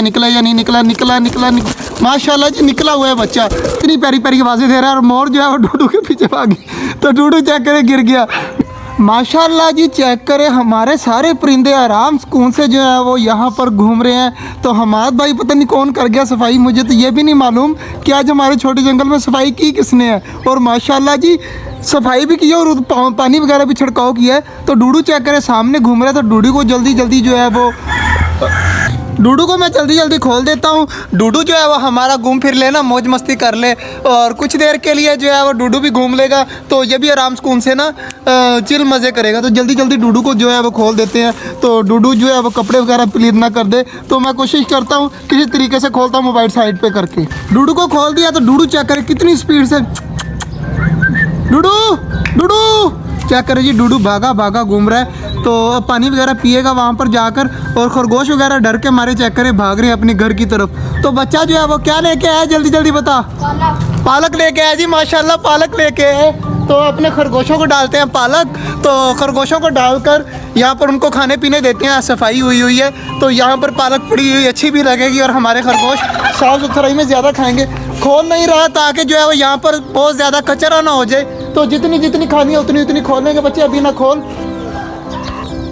निकला या नहीं निकला, माशाल्लाह जी निकला हुआ है बच्चा। इतनी प्यारी प्यारी आवाज़ें दे रहा है और मोर जो है वो डूडू के पीछे भागी, तो डूडू चेक करे गिर गया। माशाल्लाह जी चेक करें, हमारे सारे परिंदे आराम सुकून से जो है वो यहाँ पर घूम रहे हैं। तो हमाद भाई पता नहीं कौन कर गया सफाई, मुझे तो ये भी नहीं मालूम कि आज हमारे छोटे जंगल में सफाई की किसने है। और माशाल्लाह जी सफाई भी की है और पानी वगैरह भी छिड़काव किया है। तो डूडू चेक करें सामने घूम रहा है, तो डूडू को जल्दी जल्दी जो है वो डूडू को मैं जल्दी जल्दी खोल देता हूँ। डूडू जो है वो हमारा घूम फिर लेना, मौज मस्ती कर ले और कुछ देर के लिए जो है वो डूडू भी घूम लेगा, तो ये भी आराम सुकून से ना चिल मज़े करेगा। तो जल्दी जल्दी डूडू को जो है वो खोल देते हैं, तो डूडू जो है वो कपड़े वगैरह प्लीज ना कर दे। तो मैं कोशिश करता हूँ किसी तरीके से खोलता हूँ, मोबाइल साइड पे करके। डूडू को खोल दिया, तो डूडू चेक करे कितनी स्पीड से, डूडू डूडू चेक करे जी, डूडू भागा भागा घूम रहा है। तो अब पानी वगैरह पिएगा वहाँ पर जाकर, और खरगोश वगैरह डर के मारे चेक करे भाग रहे हैं अपने घर की तरफ। तो बच्चा जो है वो क्या लेके आया, जल्दी जल्दी बता। पालक लेके आया जी, माशाल्लाह पालक लेके आए। तो अपने खरगोशों को डालते हैं पालक, तो खरगोशों को डालकर यहाँ पर उनको खाने पीने देते हैं। सफाई हुई है, तो यहाँ पर पालक पड़ी हुई अच्छी भी लगेगी और हमारे खरगोश साफ सुथराई में ज़्यादा खाएंगे। खोल नहीं रहा ताकि जो है वो यहाँ पर बहुत ज़्यादा कचरा ना हो जाए, तो जितनी जितनी खानी है उतनी उतनी खोलेंगे बच्चे, अभी ना खोल।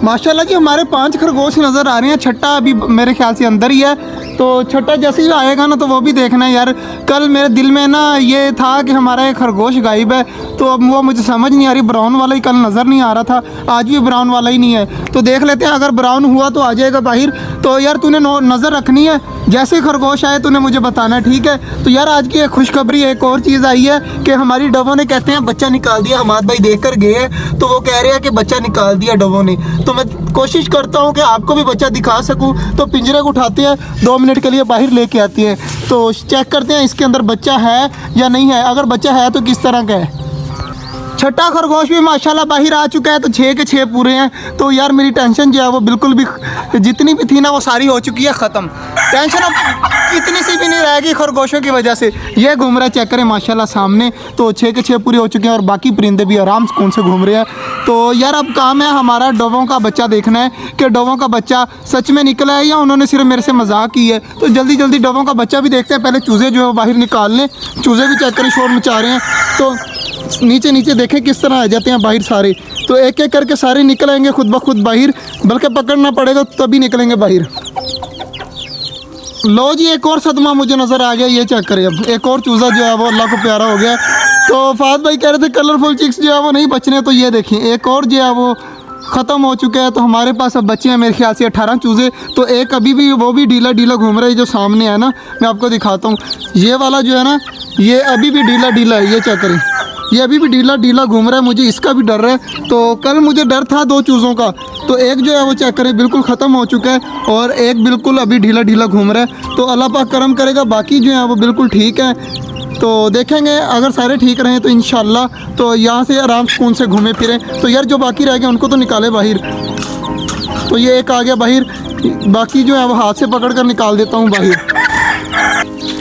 माशाल्लाह जी हमारे 5 खरगोश नज़र आ रहे हैं, छठा अभी मेरे ख्याल से अंदर ही है। तो छठा जैसे ही आएगा ना तो वो भी देखना है यार। कल मेरे दिल में ना ये था कि हमारा एक खरगोश गायब है, तो अब वो मुझे समझ नहीं आ रही। ब्राउन वाला ही कल नज़र नहीं आ रहा था, आज भी ब्राउन वाला ही नहीं है। तो देख लेते हैं, अगर ब्राउन हुआ तो आ जाएगा बाहर। तो यार तूने नज़र रखनी है, जैसे ही खरगोश आए तूने मुझे बताना है, ठीक है। तो यार आज की एक खुशखबरी एक और चीज़ आई है कि हमारी डवों ने कहते हैं बच्चा निकाल दिया। हमाद भाई देख कर गए हैं, तो वो कह रहे हैं कि बच्चा निकाल दिया डवों ने। तो मैं कोशिश करता हूँ कि आपको भी बच्चा दिखा सकूँ। तो पिंजरे को उठाते हैं, 2 मिनट के लिए बाहर लेके आती हैं, तो चेक करते हैं इसके अंदर बच्चा है या नहीं है। अगर बच्चा है तो किस तरह का है। छठा खरगोश भी माशाल्लाह बाहर आ चुका है, तो 6 के 6 पूरे हैं। तो यार मेरी टेंशन जो है वो बिल्कुल भी जितनी भी थी ना वो सारी हो चुकी है ख़त्म। टेंशन अब इतनी सी भी नहीं रहेगी खरगोशों की वजह से। ये घूम रहा है चेक करें माशाल्लाह सामने, तो 6 के 6 पूरे हो चुके हैं और बाकी परिंदे भी आराम सुकून से घूम रहे हैं। तो यार अब काम है हमारा डवों का बच्चा देखना है कि डवों का बच्चा सच में निकला है या उन्होंने सिर्फ मेरे से मजाक की है। तो जल्दी जल्दी डवों का बच्चा भी देखते हैं, पहले चूज़े जो है बाहर निकाल लें। चूज़े भी चेक करें शोर मचा रहे हैं, तो नीचे नीचे देखें किस तरह आ जाते हैं बाहर सारे। तो एक एक करके सारे निकलेंगे खुद ब खुद बाहर, बल्कि पकड़ना पड़ेगा तभी निकलेंगे बाहर। लो जी एक और सदमा मुझे नज़र आ गया, ये चेक करें। अब एक और चूज़ा जो है वो अल्लाह को प्यारा हो गया। तो फाद भाई कह रहे थे कलरफुल चिक्स जो है वो नहीं बचने, तो ये देखें एक और जो है वो ख़त्म हो चुका है। तो हमारे पास अब बच्चे हैं मेरे ख्याल से 18 चूज़े। तो एक अभी भी वो भी ढीला ढीला घूम रहा है, जो सामने है ना, मैं आपको दिखाता हूँ। ये वाला जो है ना ये अभी भी ढीला ढीला है, ये चेक करें, ये अभी भी ढीला ढीला घूम रहा है। मुझे इसका भी डर है। तो कल मुझे डर था 2 चूज़ों का, तो एक जो है वो चेक करें बिल्कुल ख़त्म हो चुका है और एक बिल्कुल अभी ढीला ढीला घूम रहा है। तो अल्लाह पाक करम करेगा, बाकी जो है वो बिल्कुल ठीक है। तो देखेंगे अगर सारे ठीक रहें तो इंशाल्लाह तो यहाँ से आराम सुकून से घूमे फिरें। तो यार जो बाकी रह गए उनको तो निकाले बाहर। तो ये एक आ गया बाहर, बाकी जो है वो हाथ से पकड़ कर निकाल देता हूँ बाहर।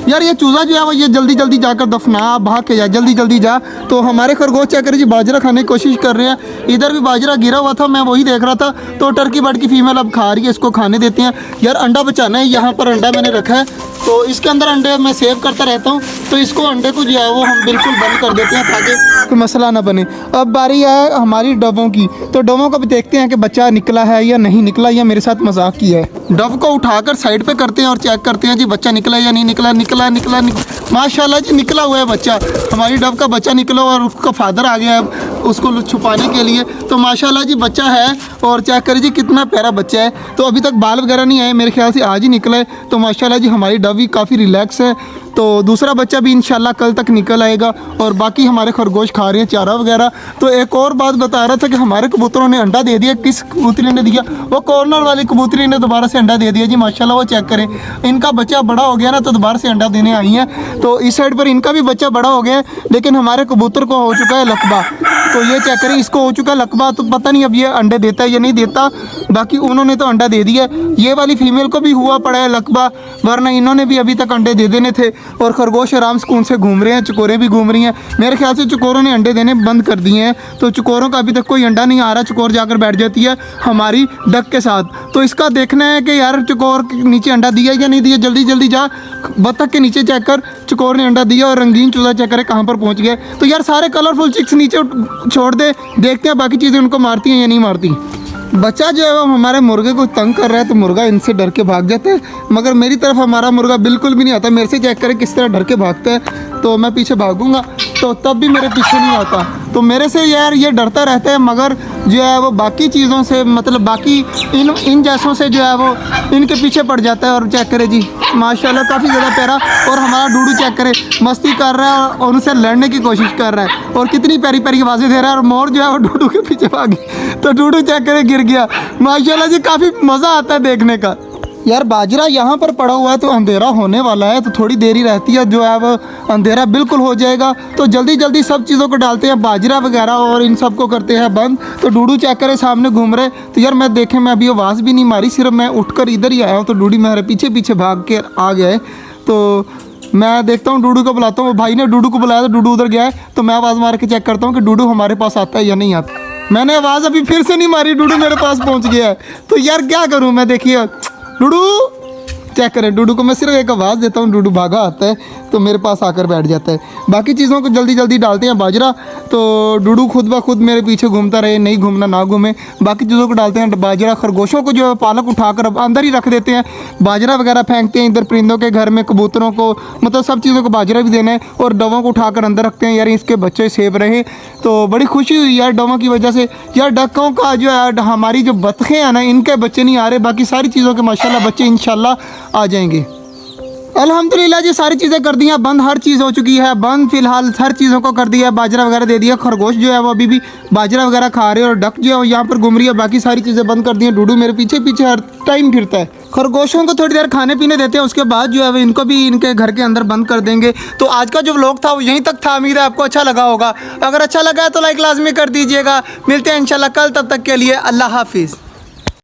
यार ये चूज़ा जो है वो ये जल्दी जल्दी जाकर दफना, आप भाग के जा, जल्दी जल्दी जा। तो हमारे खरगोश चेक करें जी बाजरा खाने की कोशिश कर रहे हैं। इधर भी बाजरा गिरा हुआ था, मैं वही देख रहा था। तो टर्की बर्ड की फीमेल अब खा रही है, इसको खाने देते हैं। यार अंडा बचाना है, यहाँ पर अंडा मैंने रखा है, तो इसके अंदर अंडे मैं सेव करता रहता हूँ। तो इसको अंडे को जो है वो हम बिल्कुल बंद कर देते हैं ताकि कोई मसला ना बने। अब बारी है हमारी डवों की, तो डवों का भी देखते हैं कि बच्चा निकला है या नहीं निकला, या मेरे साथ मजाक किया है। डव को उठाकर साइड पे करते हैं और चेक करते हैं जी बच्चा निकला या नहीं निकला। निकला माशाल्लाह जी निकला हुआ है बच्चा। हमारी डव का बच्चा निकला और उसका फादर आ गया है उसको छुपाने के लिए। तो माशाल्लाह जी बच्चा है और चेक करिए जी कितना प्यारा बच्चा है। तो अभी तक बाल वगैरह नहीं आए, मेरे ख्याल से आज ही निकला है। तो माशाल्लाह जी हमारी डव भी काफ़ी रिलैक्स है। तो दूसरा बच्चा भी इंशाल्लाह कल तक निकल आएगा और बाकी हमारे खरगोश खा रहे हैं चारा वगैरह। तो एक और बात बता रहा था कि हमारे कबूतरों ने अंडा दे दिया। किस कबूतरी ने दिया? वो कॉर्नर वाली कबूतरी ने दोबारा से अंडा दे दिया जी माशाल्लाह। वो चेक करें, इनका बच्चा बड़ा हो गया ना, तो दोबारा से अंडा देने आई हैं। तो इस साइड पर इनका भी बच्चा बड़ा हो गया है, लेकिन हमारे कबूतर को हो चुका है लकबा। तो ये चेक करें, इसको हो चुका है लकबा। तो पता नहीं अब ये अंडे देता है या नहीं देता। बाकी उन्होंने तो अंडा दे दिया। ये वाली फीमेल को भी हुआ पड़ा है लकवा, वरना इन्होंने भी अभी तक अंडे दे देने थे। और खरगोश आराम सुकून से घूम रहे हैं, चकोरें भी घूम रही हैं। मेरे ख्याल से चकोरों ने अंडे देने बंद कर दिए हैं, तो चकोरों का अभी तक कोई अंडा नहीं आ रहा। चकोर जाकर बैठ जाती है हमारी डक के साथ। तो इसका देखना है कि यार चकोर के नीचे अंडा दिया या नहीं दिया। जल्दी जल्दी जा बतख के नीचे चेक कर, चकोर ने अंडा दिया। और रंगीन चूजा चेक करे कहाँ पर पहुँच गए। तो यार सारे कलरफुल चिक्स नीचे छोड़ दे, देखते हैं बाकी चीज़ें उनको मारती हैं या नहीं मारती। बच्चा जो है वो हमारे मुर्गे को तंग कर रहा है, तो मुर्गा इनसे डर के भाग जाता है। मगर मेरी तरफ हमारा मुर्गा बिल्कुल भी नहीं आता। मेरे से चेक करें किस तरह डर के भागता है। तो मैं पीछे भागूंगा तो तब भी मेरे पीछे नहीं आता। तो मेरे से यार ये डरता रहता है, मगर जो है वो बाकी चीज़ों से, मतलब बाकी इन जैसों से जो है वो इनके पीछे पड़ जाता है। और चेक करे जी माशाल्लाह काफ़ी ज़्यादा प्यारा। और हमारा डूडू चेक करे मस्ती कर रहा है और उनसे लड़ने की कोशिश कर रहा है, और कितनी प्यारी प्यारी आवाज़ें दे रहा है। और मोर जो है वो डूडू के पीछे भागी, तो डूडू चेक करे गिर गया। माशाल्लाह जी काफ़ी मज़ा आता है देखने का। यार बाजरा यहाँ पर पड़ा हुआ है, तो अंधेरा होने वाला है, तो थोड़ी देरी रहती है जो है वो अंधेरा बिल्कुल हो जाएगा। तो जल्दी जल्दी सब चीज़ों को डालते हैं, बाजरा वगैरह, और इन सब को करते हैं बंद। तो डूडू चेक करे सामने घूम रहे। तो यार मैं देखे, मैं अभी आवाज़ भी नहीं मारी, सिर्फ मैं उठकर इधर ही आया हूँ। तो डूडू मेरे पीछे पीछे भाग के आ गया है। तो मैं देखता हूँ, डूडू को बुलाता हूँ। भाई ने डूडू को बुलाया तो डूडू उधर गया है। तो मैं आवाज़ मार के चेक करता हूँ कि डूडू हमारे पास आता है या नहीं आता। मैंने आवाज़ अभी फिर से नहीं मारी, डूडू मेरे पास पहुँच गया है। तो यार क्या करूँ मैं, देखिए डूडू चेक करें, डूडू को मैं सिर्फ एक आवाज़ देता हूँ, डूडू भागा आता है तो मेरे पास आकर बैठ जाता है। बाकी चीज़ों को जल्दी जल्दी डालते हैं बाजरा, तो डूडू खुद ब खुद मेरे पीछे घूमता रहे, नहीं घूमना ना घूमे। बाकी चीज़ों को डालते हैं बाजरा। खरगोशों को जो है पालक उठाकर अंदर ही रख देते हैं, बाजरा वगैरह फेंकते हैं इधर परिंदों के घर में, कबूतरों को, मतलब सब चीज़ों को बाजरा भी देना है। और डवों को उठाकर अंदर रखते हैं यार, इसके बच्चे सेफ रहे। तो बड़ी खुशी हुई यार डवों की वजह से। यार डकों का जो है, हमारी जो बतखें हैं ना, इनके बच्चे नहीं आ रहे, बाकी सारी चीज़ों के माशाल्लाह बच्चे इंशाल्लाह आ जाएंगे। अल्हम्दुलिल्लाह जी सारी चीज़ें कर दी हैं बंद, हर चीज़ हो चुकी है बंद। फिलहाल हर चीज़ों को कर दिया, बाजरा वगैरह दे दिया। खरगोश जो है वो अभी भी बाजरा वगैरह खा रहे हैं, और डक जो है वो यहाँ पर घूम रही है। बाकी सारी चीज़ें बंद कर दी हैं। डूडू मेरे पीछे पीछे हर टाइम फिरता है। खरगोशों को थोड़ी देर खाने पीने देते हैं, उसके बाद जो है वो इनको भी इनके घर के अंदर बंद कर देंगे। तो आज का जो व्लॉग था वो यहीं तक था। उम्मीद है आपको अच्छा लगा होगा। अगर अच्छा लगा है तो लाइक लाजमी कर दीजिएगा। मिलते हैं इंशाल्लाह कल, तब तक के लिए अल्लाह हाफिज़।